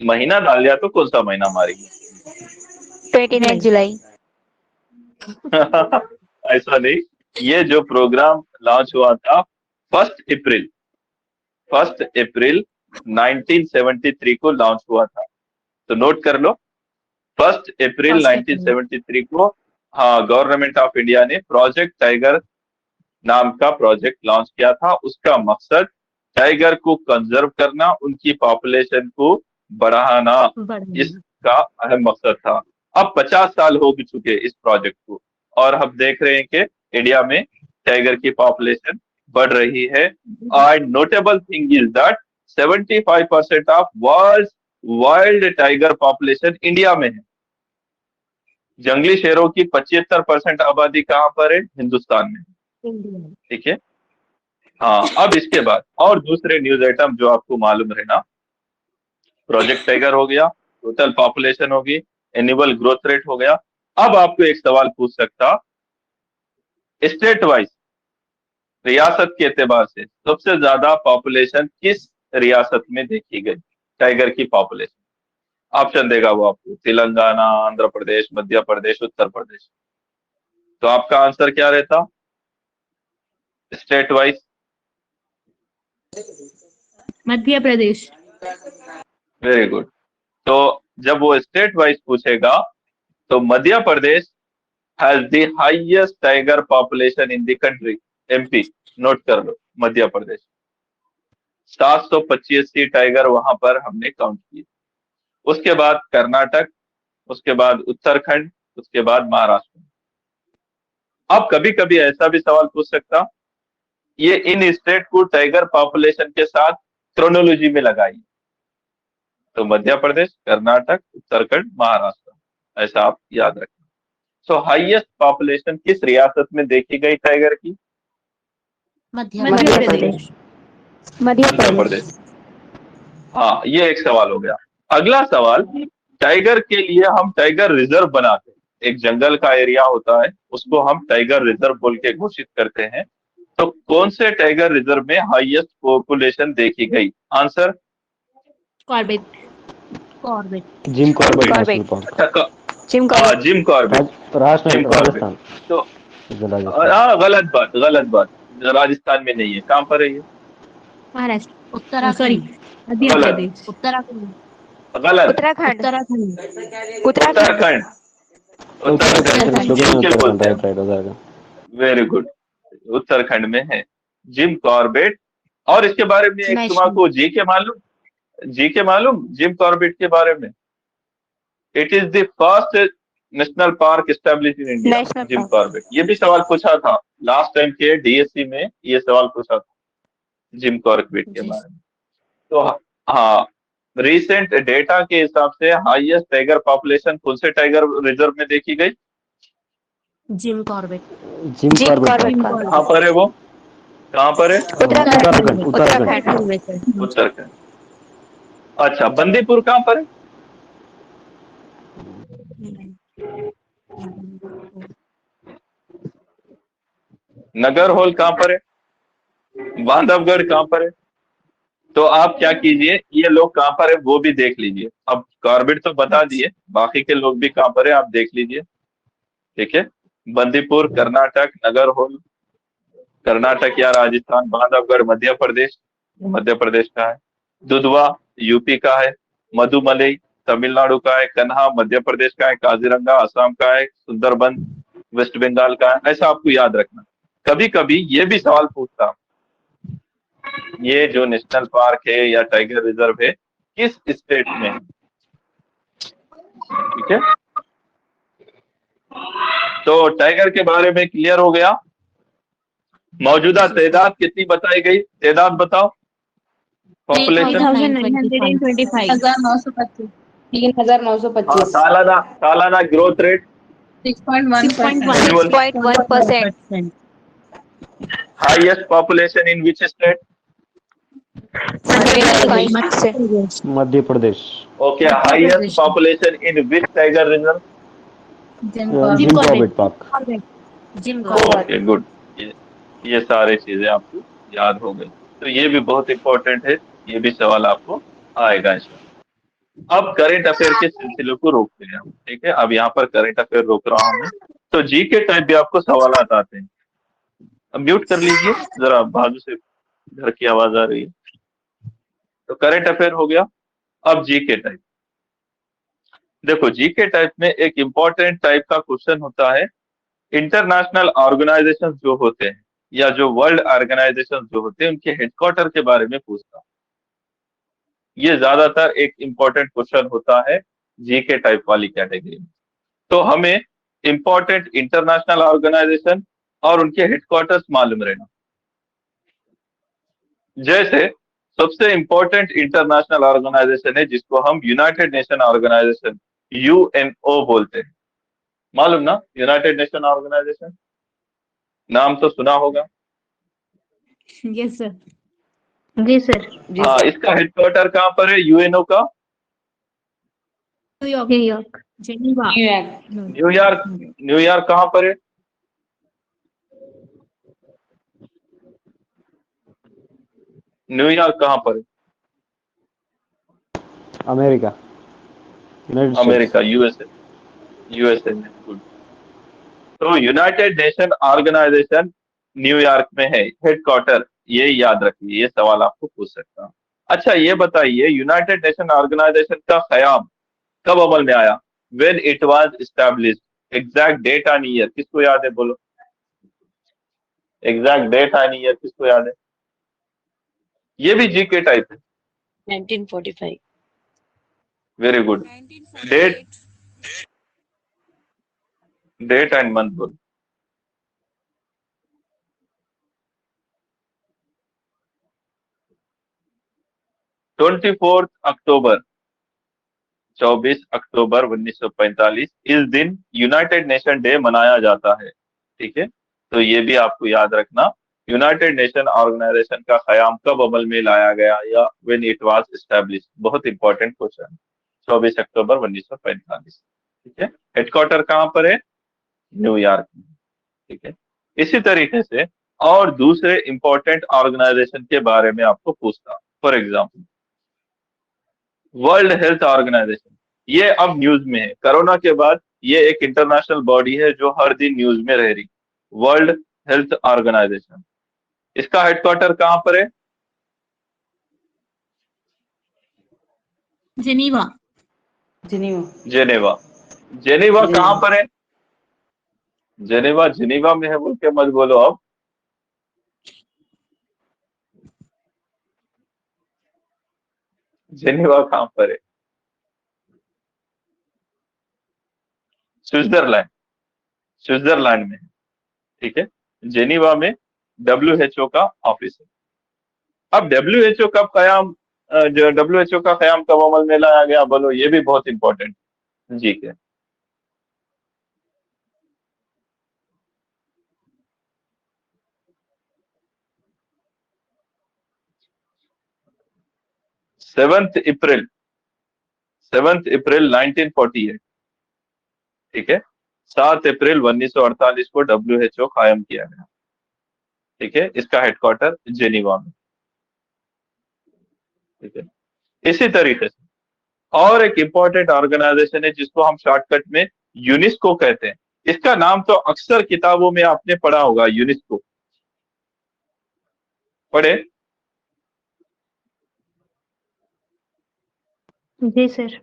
महीना डाल दिया तो कौन सा महीना मारेंगे? 29 जुलाई। ऐसा नहीं, ये जो प्रोग्राम लॉन्च हुआ था 1 अप्रैल 1973 को लॉन्च हुआ था। तो नोट कर लो, 1 अप्रैल 1973 को, हाँ, गवर्नमेंट ऑफ इंडिया ने प्रोजेक्ट टाइगर नाम का प्रोजेक्ट लॉन्च किया था। उसका मकसद टाइगर को कंजर्व करना, उनकी पॉपुलेशन को बढ़ाना, इसका अहम मकसद था। अब 50 साल हो भी चुके इस प्रोजेक्ट को, और हम देख रहे हैं कि इंडिया में टाइगर की पॉपुलेशन बढ़ रही है। And notable thing is that 75% of world wild tiger population India में है। जंगली शेरों की 75% आबादी कहां पर है? हिंदुस्तान में। ठीक है, हाँ। अब इसके बाद और दूसरे न्यूज आइटम जो आपको मालूम रहना, प्रोजेक्ट टाइगर हो गया, टोटल पॉपुलेशन होगी, एनुअल ग्रोथ रेट हो गया। अब आपको एक सवाल पूछ सकता, स्टेट वाइज, रियासत के एतबार से सबसे ज्यादा पॉपुलेशन किस रियासत में देखी गई टाइगर की पॉपुलेशन? ऑप्शन देगा वो आपको, तेलंगाना, आंध्र प्रदेश, मध्य प्रदेश, उत्तर प्रदेश। तो आपका आंसर क्या रहता state wise? Madhya Pradesh. Very good. तो जब वो स्टेट वाइज पूछेगा तो Madhya Pradesh has the highest tiger population in the country. MP, note कर लो, मध्य प्रदेश 785 टाइगर वहां पर हमने काउंट किए। उसके बाद कर्नाटक, उसके बाद उत्तराखंड, उसके बाद महाराष्ट्र। अब कभी कभी ऐसा भी सवाल पूछ सकता, ये इन स्टेट को टाइगर पॉपुलेशन के साथ क्रोनोलॉजी में लगाइए। तो मध्य प्रदेश, कर्नाटक, उत्तराखंड, महाराष्ट्र, ऐसा आप याद रखना। सो हाईएस्ट पॉपुलेशन किस रियासत में देखी गई टाइगर की? मध्य प्रदेश। मध्य प्रदेश। हाँ, ये एक सवाल हो गया। अगला सवाल, टाइगर के लिए हम टाइगर रिजर्व बनाते हैं। एक जंगल का एरिया होता है, उसको हम टाइगर रिजर्व बोल के घोषित करते हैं। तो कौन से टाइगर रिजर्व में हाईएस्ट पॉपुलेशन देखी गई? Answer? Corbett. Jim Corbett national park. Jim Corbett Rajasthan. तो गलत बात, राजस्थान में नहीं है। कहां पर है ये? महाराष्ट्र। उत्तराखंड। मध्य प्रदेश। उत्तराखंड। गलत। उत्तराखंड। वेरी गुड, उत्तराखंड में है जिम कॉर्बेट। और इसके बारे में एक तुम्हारा जी के मालूम जिम कॉर्बेट के बारे में? It is the first national park establish in India, Jim Corbett. ये भी सवाल पूछा था लास्ट टाइम के डीएससी में, ये सवाल पूछा था जिम कॉर्बेट के बारे में। तो हाँ, रिसेंट डेटा के हिसाब से हाईएस्ट टाइगर पॉपुलेशन कौन से टाइगर रिजर्व में देखी गई? Jim Corbett. जिम कॉर्बेट कहाँ पर है वो? कहाँ पर है? उत्तराखंड उत्तराखंड उत्तराखंड। उत्तराखंड। अच्छा, बंदीपुर कहाँ पर है? नगर हॉल कहाँ पर है? बांधवगढ़ कहाँ पर है? तो आप क्या कीजिए, ये लोग कहाँ पर है वो भी देख लीजिए। अब कॉर्बेट तो बता दिए, बाकी के लोग भी कहाँ पर है आप देख लीजिए। ठीक है, बंदीपुर कर्नाटक, नगर हॉल कर्नाटक या राजस्थान, बांधवगढ़ मध्य प्रदेश, मध्य प्रदेश का है। दुधवा यूपी का है। मधुमलई तमिलनाडु का है। कन्हा मध्य प्रदेश का है। काजीरंगा असम का है। सुंदरबन वेस्ट बंगाल का है। ऐसा आपको याद रखना। कभी कभी ये भी सवाल पूछता, ये जो नेशनल पार्क है या टाइगर रिजर्व है किस स्टेट में है? ठीक है, तो टाइगर के बारे में क्लियर हो गया। मौजूदा तादाद कितनी बताई गई? तादाद बताओ, पॉपुलेशन। 3925। 3925। सालाना सालाना growth rate 6.1%। Highest population in which state? Madhya Pradesh. Okay, highest population in which tiger reserve? Jim Corbett park. Okay good. ये सारी चीजें आपको याद हो गई, तो ये भी बहुत इंपॉर्टेंट है। ये भी सवाल आपको आएगा इसमें। अब करेंट अफेयर के सिलसिले को रोकते हैं हम। ठीक है, अब यहाँ पर करेंट अफेयर रोक रहा हूँ मैं। तो जी के टाइप भी आपको सवाल आते हैं। अब म्यूट कर लीजिए, जरा बाजू से घर की आवाज आ रही है। तो करेंट अफेयर हो गया। अब जी के टाइप देखो, जी के टाइप में एक इंपॉर्टेंट टाइप का क्वेश्चन होता है। इंटरनेशनल ऑर्गेनाइजेशन जो होते हैं या जो वर्ल्ड ऑर्गेनाइजेशन जो होते हैं उनके हेडक्वार्टर के बारे में पूछता। ये ज्यादातर एक इंपॉर्टेंट क्वेश्चन होता है जी के टाइप वाली कैटेगरी में। तो हमें इंपॉर्टेंट इंटरनेशनल ऑर्गेनाइजेशन और उनके हेडक्वार्टर्स मालूम रहना। जैसे सबसे इंपॉर्टेंट इंटरनेशनल ऑर्गेनाइजेशन है जिसको हम यूनाइटेड नेशन ऑर्गेनाइजेशन यूएनओ बोलते हैं। मालूम ना, यूनाइटेड नेशन ऑर्गेनाइजेशन नाम तो सुना होगा। Yes sir. जी सर। हाँ, इसका हेडक्वार्टर कहाँ पर है यूएनओ का? New York. New York. Geneva. New York. New York कहाँ पर है? न्यूयॉर्क कहाँ पर है? America, United States. America, USA. USA में, गुड। तो यूनाइटेड नेशन ऑर्गेनाइजेशन न्यूयॉर्क में है हेडक्वार्टर, ये याद रखिए, ये सवाल आपको पूछ सकता हूँ। अच्छा, ये बताइए यूनाइटेड नेशन ऑर्गेनाइजेशन का कयाम कब अमल में आया? When it was established. Exact date and year किसको याद है? बोलो, एग्जैक्ट डेट एंड ईयर किसको याद है? ये भी जी के टाइप है। 1945। Very good. Date, date and month बोलो। 24 अक्टूबर, 24 अक्टूबर 1945 इस दिन यूनाइटेड नेशन डे मनाया जाता है। ठीक है, तो ये भी आपको याद रखना। यूनाइटेड नेशन ऑर्गेनाइजेशन का कयाम कब अमल में लाया गया या व्हेन इट वाज एस्टैब्लिश्ड, बहुत इंपॉर्टेंट क्वेश्चन। 24 अक्टूबर 1945। ठीक है, हेडक्वार्टर कहाँ पर है? न्यूयॉर्क में। ठीक है, इसी तरीके से और दूसरे इंपॉर्टेंट ऑर्गेनाइजेशन के बारे में आपको पूछता। For example World Health Organization, ये अब न्यूज में है। कोरोना के बाद ये एक इंटरनेशनल बॉडी है जो हर दिन न्यूज में रह रही। वर्ल्ड हेल्थ ऑर्गेनाइजेशन, इसका हेडक्वार्टर कहाँ पर है? जेनीवा। जेनेवा। जेनेवा कहाँ पर है? जेनेवा जेनेवा में है बोल के मत बोलो अब। जेनेवा कहाँ पर है? स्विट्जरलैंड, स्विट्जरलैंड में है। ठीक है, जेनीवा में डब्ल्यूएचओ का ऑफिस है। अब डब्ल्यूएचओ कब कयाम, जो डब्ल्यूएचओ का कयाम कब अमल में लाया गया बोलो, ये भी बहुत इंपॉर्टेंट जी के। 7 अप्रैल 1948, ठीक है। 7 अप्रैल 1948 को WHO कायम किया गया, ठीक है। इसका हेडक्वार्टर जेनीवा में, ठीक है। इसी तरीके से और एक इंपॉर्टेंट ऑर्गेनाइजेशन है जिसको हम शॉर्टकट में यूनेस्को कहते हैं। इसका नाम तो अक्सर किताबों में आपने पढ़ा होगा, यूनेस्को पढ़े? जी सर।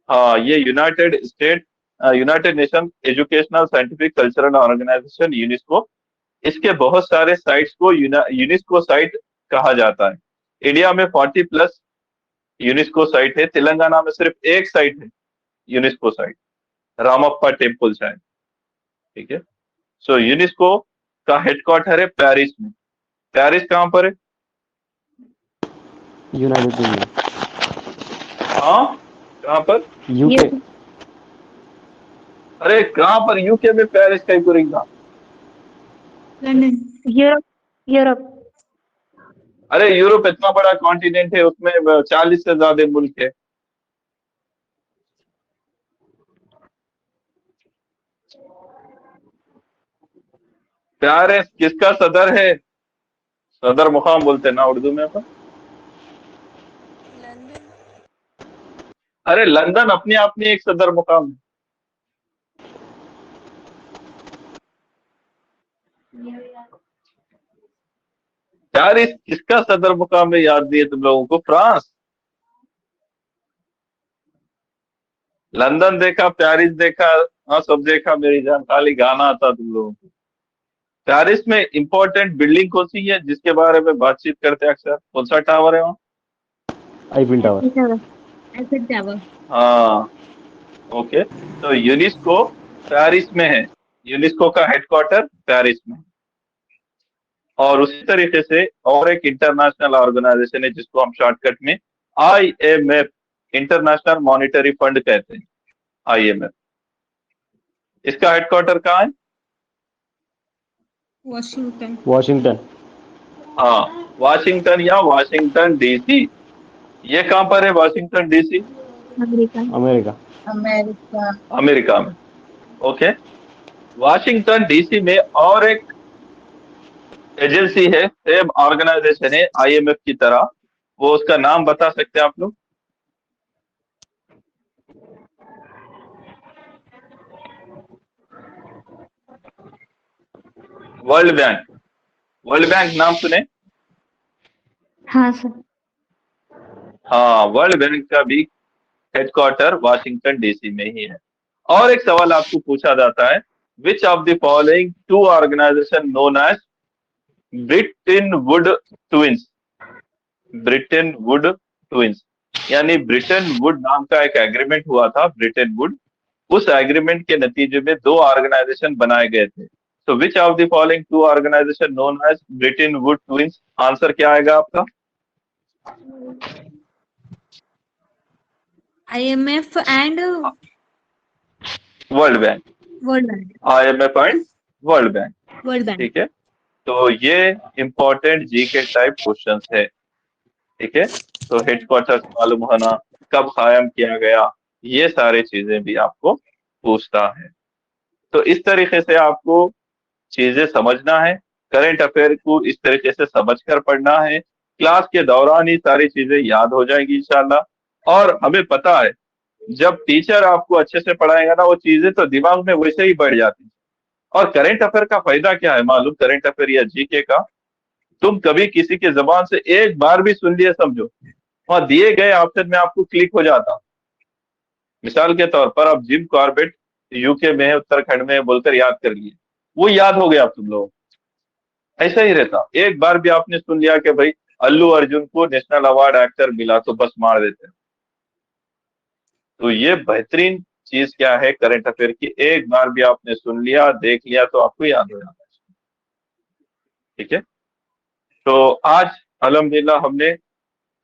हाँ, ये United Nation Educational Scientific Cultural Organization UNESCO, इसके बहुत सारे साइट्स को यूनेस्को साइट कहा जाता है। इंडिया में 40 प्लस यूनेस्को साइट है। तेलंगाना में सिर्फ एक साइट है यूनेस्को साइट, रामप्पा टेम्पल शायद, ठीक है। सो यूनेस्को का हेडक्वार्टर है पेरिस में। पेरिस कहाँ पर है? यूनाइटेड किंगडम, हाँ, कहाँ पर? यूके। अरे कहाँ पर? यूके में पेरिस कहीं पर रहेगा? लंदन। यूरोप। यूरोप। अरे यूरोप इतना बड़ा कॉन्टिनेंट है, उसमें 40 से ज्यादा मुल्क है। पेरिस किसका सदर है? सदर मुकाम बोलते हैं ना उर्दू में अपन। अरे लंदन अपने आप में एक सदर मुकाम है। पेरिस किसका सदर मुकाम है याद नहीं है तुम लोगों को? फ्रांस। लंदन देखा, पेरिस देखा, हाँ सब देखा मेरी जान, खाली गाना आता तुम लोगों को। पेरिस में इंपॉर्टेंट बिल्डिंग कौन सी है जिसके बारे में बातचीत करते हैं अक्सर? कौन सा टावर है वहाँ? Eiffel tower. Eiffel tower. हाँ, ओके। तो यूनेस्को पेरिस में है, यूनेस्को का हेडक्वार्टर पेरिस में। और उसी तरीके से और एक इंटरनेशनल ऑर्गेनाइजेशन है जिसको हम शॉर्टकट में IMF, इंटरनेशनल मॉनिटरी फंड कहते हैं, IMF। इसका हेडक्वार्टर कहाँ है? वॉशिंगटन। वॉशिंगटन। हाँ, वाशिंगटन या वाशिंगटन DC। ये कहाँ पर है Washington DC? America. America. America. America में, ओके। वाशिंगटन DC में और एक एजेंसी है, सेम ऑर्गेनाइजेशन है IMF की तरह, वो उसका नाम बता सकते हैं आप लोग? World bank. वर्ल्ड बैंक नाम सुने? हाँ सर। हाँ, वर्ल्ड बैंक का भी हेडक्वार्टर वाशिंगटन DC में ही है। और एक सवाल आपको पूछा जाता है, which of the following two organization known as Bretton Wood twins? Bretton Wood twins, यानी ब्रिटेन वुड नाम का एक एग्रीमेंट हुआ था, ब्रिटेन वुड। उस एग्रीमेंट के नतीजे में दो ऑर्गेनाइजेशन बनाए गए थे। तो which of the following two organization known as Bretton Wood twins? Answer क्या आएगा आपका? IMF and world bank. World bank. IMF and world bank, world bank. ठीक है। तो ये इंपॉर्टेंट जीके टाइप क्वेश्चंस है, ठीक है। तो हेडक्वार्टर्स मालूम होना, कब कायम किया गया, ये सारी चीजें भी आपको पूछता है। तो इस तरीके से आपको चीजें समझना है, करंट अफेयर को इस तरीके से समझकर पढ़ना है। क्लास के दौरान ही सारी चीजें याद हो जाएगी इंशाल्लाह। और हमें पता है, जब टीचर आपको अच्छे से पढ़ाएगा ना, वो चीजें तो दिमाग में वैसे ही बढ़ जाती हैं। और करंट अफेयर का फायदा क्या है मालूम? करंट अफेयर या जीके का, तुम कभी किसी के जबान से एक बार भी सुन लिए समझो, वहां दिए गए ऑप्शन में आपको क्लिक हो जाता। मिसाल के तौर पर आप जिम कॉर्बेट यूके में है, उत्तराखंड में है बोलकर याद कर लिए, वो याद हो गया आप तुम लोग। ऐसा ही रहता, एक बार भी आपने सुन लिया कि भाई अल्लू अर्जुन को नेशनल अवार्ड एक्टर मिला, तो बस मार देते हैं। तो ये बेहतरीन चीज क्या है करंट अफेयर की, एक बार भी आपने सुन लिया, देख लिया, तो आपको याद हो जाता है, ठीक है। तो आज अल्हम्दुलिल्लाह हमने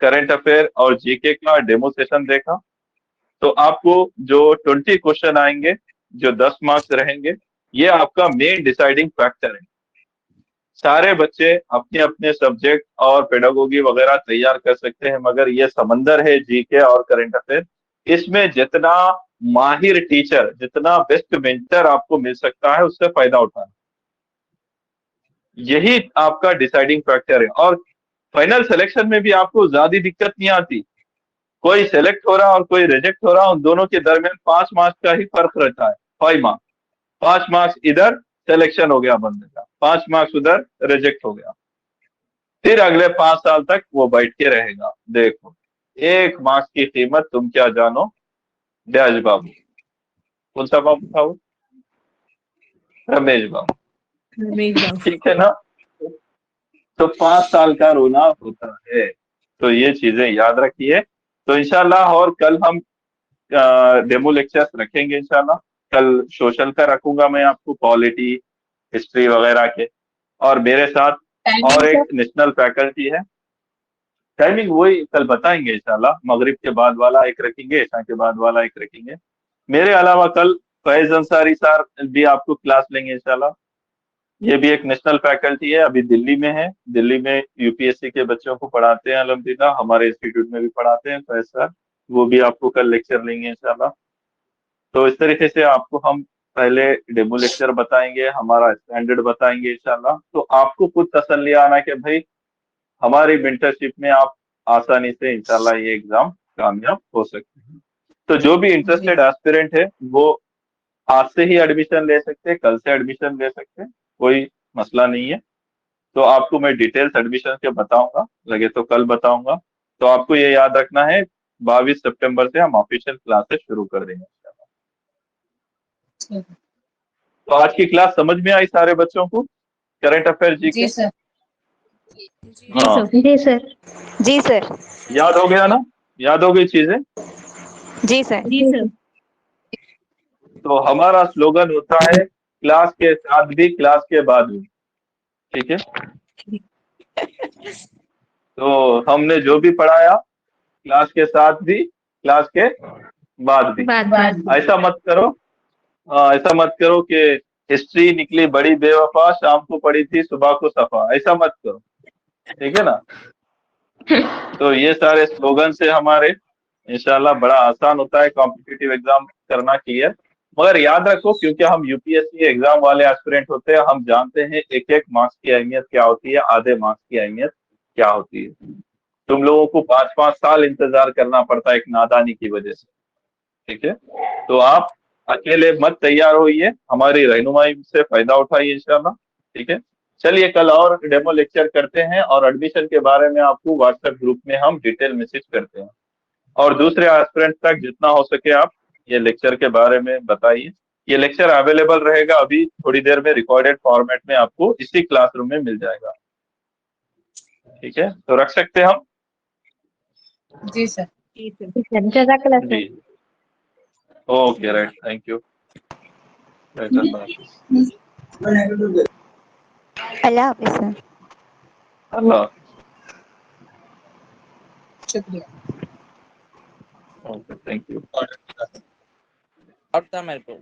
करंट अफेयर और जीके का डेमो सेशन देखा। तो आपको जो 20 क्वेश्चन आएंगे, जो 10 मार्क्स रहेंगे, ये आपका मेन डिसाइडिंग फैक्टर है। सारे बच्चे अपने अपने सब्जेक्ट और पेडागोगी वगैरह तैयार कर सकते हैं, मगर ये समंदर है जीके और करंट अफेयर। इसमें जितना माहिर टीचर, जितना बेस्ट मेंटर आपको मिल सकता है, उससे फायदा उठाना, यही आपका डिसाइडिंग फैक्टर है। और फाइनल सिलेक्शन में भी आपको ज्यादा दिक्कत नहीं आती। कोई सेलेक्ट हो रहा और कोई रिजेक्ट हो रहा, उन दोनों के दरमियान 5 मार्क्स का ही फर्क रहता है। 5 मार्क्स, 5 मार्क्स इधर सिलेक्शन हो गया बंदे का, 5 मार्क्स उधर रिजेक्ट हो गया, फिर अगले 5 साल तक वो बैठ के रहेगा। देखो, 1 मार्क्स की कीमत तुम क्या जानो। डैश बाबू, कौन सा बाबू था वो? रमेश बाबू। रमेश बाबू। ठीक है ना? तो 5 साल का रोना होता है। तो ये चीजें याद रखिए। तो इंशाल्लाह, और कल हम डेमो लेक्चर्स रखेंगे इंशाल्लाह। कल सोशल का रखूंगा मैं आपको, पॉलिटी, हिस्ट्री वगैरह के। और मेरे साथ और एक नेशनल फैकल्टी है। टाइमिंग वही कल बताएंगे इंशाल्लाह। मगरिब के बाद वाला एक रखेंगे, ईशा के बाद वाला एक रखेंगे। मेरे अलावा कल फैज अंसारी सर भी आपको क्लास लेंगे इंशाल्लाह। ये भी एक नेशनल फैकल्टी है, अभी दिल्ली में है। दिल्ली में यूपीएससी के बच्चों को पढ़ाते हैं अल्हम्दुलिल्लाह, हमारे इंस्टीट्यूट में भी पढ़ाते हैं फैज सर। वो भी आपको कल लेक्चर लेंगे इंशाल्लाह। तो इस तरीके से आपको हम पहले डेमो लेक्चर बताएंगे, हमारा स्टैंडर्ड बताएंगे इंशाल्लाह। तो आपको खुद तसल्ली आना कि भाई हमारी मेंटरशिप में आप आसानी से इंशाल्लाह ये एग्जाम कामयाब हो सकते हैं। तो जो भी इंटरेस्टेड एस्पिरेंट है वो आज से ही एडमिशन ले सकते हैं, कल से एडमिशन ले सकते हैं, कोई मसला नहीं है। तो आपको मैं डिटेल्स एडमिशन के बताऊंगा, लगे तो कल बताऊंगा। तो आपको ये याद रखना है, 22 सितंबर से हम ऑफिशियल क्लासेस शुरू कर देंगे। तो आज की क्लास समझ में आई सारे बच्चों को? करंट अफेयर जी के? जी सर। हाँ, जी सर। जी सर। याद हो गया ना? याद हो गई चीजें? जी सर। जी सर। तो हमारा स्लोगन होता है, क्लास के साथ भी क्लास के बाद भी। ठीक है? तो हमने जो भी पढ़ाया, क्लास के साथ भी, क्लास के बाद भी। बाद। ऐसा मत करो, ऐसा मत करो कि हिस्ट्री निकली बड़ी बेवफा, शाम को पढ़ी थी सुबह को सफा। ऐसा मत करो, ठीक है ना? तो ये सारे स्लोगन से हमारे इंशाल्लाह बड़ा आसान होता है कॉम्पिटिटिव एग्जाम करना, क्लियर। मगर याद रखो, क्योंकि हम यूपीएससी एग्जाम वाले एस्पिरेंट होते हैं, हम जानते हैं एक एक मार्क्स की अहमियत क्या होती है, आधे मार्क्स की अहमियत क्या होती है। तुम लोगों को 5-5 साल इंतजार करना पड़ता है एक नादानी की वजह से। ठीक है? तो आप अकेले मत तैयार होइए, हमारी रहनुमाई से फायदा उठाइए इंशाल्लाह। ठीक है? चलिए, कल और डेमो लेक्चर करते हैं, और एडमिशन के बारे में आपको व्हाट्सएप ग्रुप में हम डिटेल मैसेज करते हैं। और दूसरे एस्पिरेंट तक जितना हो सके आप ये लेक्चर के बारे में बताइए। ये लेक्चर अवेलेबल रहेगा अभी थोड़ी देर में, रिकॉर्डेड फॉर्मेट में आपको इसी क्लासरूम में मिल जाएगा। ठीक है? तो रख सकते हैं हम? जी सर। जज़ाकल्लाह जी, sir. Okay, right, thank you. अल्लाह हाफिज सर। अल्लाह। शुक्रिया। Okay, thank you. और था मेरे को